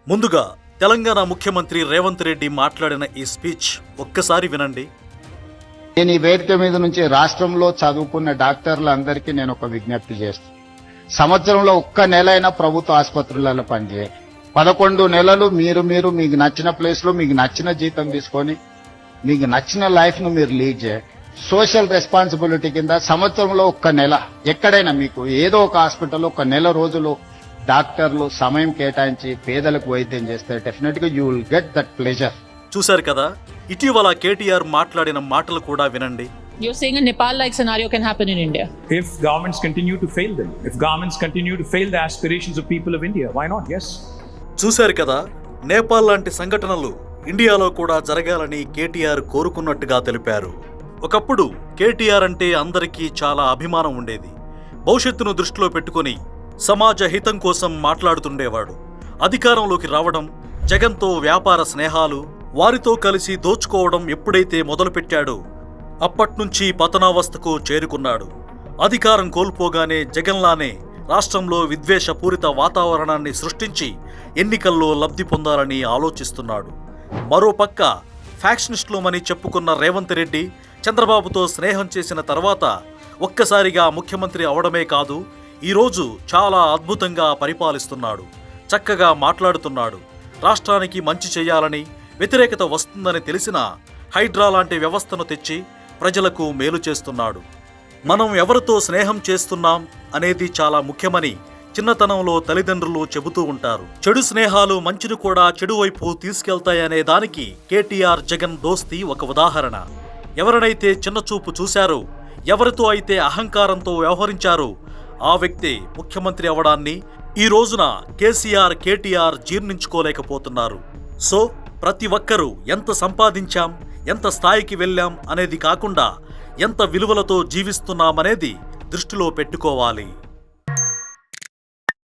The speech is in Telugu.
ముందుగా తెలంగాణ ముఖ్యమంత్రి రేవంత్ రెడ్డి మాట్లాడిన ఈ స్పీచ్ ఒక్కసారి వినండి. నేను ఈ వేదిక మీద నుంచి రాష్ట్రంలో చదువుకున్న డాక్టర్లందరికీ నేను ఒక విజ్ఞప్తి చేస్తాను. సంవత్సరంలో ఒక్క నెల అయినా ప్రభుత్వ ఆసుపత్రులలో పనిచేయాలి. 11 నెలలు మీరు మీకు నచ్చిన ప్లేస్ లో మీకు నచ్చిన జీతం తీసుకొని మీకు నచ్చిన లైఫ్ ను మీరు లీడ్ చేయాలి. సోషల్ రెస్పాన్సిబిలిటీ కింద సంవత్సరంలో ఒక్క నెల ఎక్కడైనా మీకు ఏదో ఒక హాస్పిటల్ ఒక నెల రోజులు డాక్టర్లు సమయం కేటాయించి పేదలకు వైద్యం చేస్తే డెఫినెట్ గా you will get that pleasure. చూశారు కదా, ఇటీవల కేటీఆర్ మాట్లాడిన మాటలు కూడా వినండి. You're saying a Nepal-like scenario can happen in India. If governments continue to fail them, if governments continue to fail the aspirations of people of India, why not? Yes. చూశారు కదా, నేపాల్ లాంటి సంఘటనలు ఇండియాలో కూడా జరగాలని కేటీఆర్ కోరుకున్నట్టుగా తెలిపారు. ఒకప్పుడు కేటీఆర్ అంటే అందరికీ చాలా అభిమానం ఉండేది. భవిష్యత్తును దృష్టిలో పెట్టుకుని సమాజ హితం కోసం మాట్లాడుతుండేవాడు. అధికారంలోకి రావడం, జగన్తో వ్యాపార స్నేహాలు, వారితో కలిసి దోచుకోవడం ఎప్పుడైతే మొదలుపెట్టాడో అప్పట్నుంచి పతనావస్థకు చేరుకున్నాడు. అధికారం కోల్పోగానే జగన్లానే రాష్ట్రంలో విద్వేషపూరిత వాతావరణాన్ని సృష్టించి ఎన్నికల్లో లబ్ధి పొందాలని ఆలోచిస్తున్నాడు. మరోపక్క ఫ్యాక్షనిస్టులమని చెప్పుకున్న రేవంత్ రెడ్డి చంద్రబాబుతో స్నేహం చేసిన తర్వాత ఒక్కసారిగా ముఖ్యమంత్రి అవడమే కాదు, ఈరోజు చాలా అద్భుతంగా పరిపాలిస్తున్నాడు. చక్కగా మాట్లాడుతున్నాడు. రాష్ట్రానికి మంచి చేయాలని, వ్యతిరేకత వస్తుందని తెలిసినా హైడ్రా లాంటి వ్యవస్థను తెచ్చి ప్రజలకు మేలు చేస్తున్నాడు. మనం ఎవరితో స్నేహం చేస్తున్నాం అనేది చాలా ముఖ్యమని చిన్నతనంలో తల్లిదండ్రులు చెబుతూ ఉంటారు. చెడు స్నేహాలు మంచిని కూడా చెడు వైపు తీసుకెళ్తాయనే దానికి కేటీఆర్ జగన్ దోస్తీ ఒక ఉదాహరణ. ఎవరినైతే చిన్నచూపు చూశారో, ఎవరితో అయితే అహంకారంతో వ్యవహరించారో ఆ వ్యక్తి ముఖ్యమంత్రి అవడాన్ని ఈ రోజున కేసీఆర్, కేటీఆర్ జీర్ణించుకోలేకపోతున్నారు. సో ప్రతి ఒక్కరూ ఎంత సంపాదించాం, ఎంత స్థాయికి వెళ్ళాం అనేది కాకుండా ఎంత విలువలతో జీవిస్తున్నామనేది దృష్టిలో పెట్టుకోవాలి.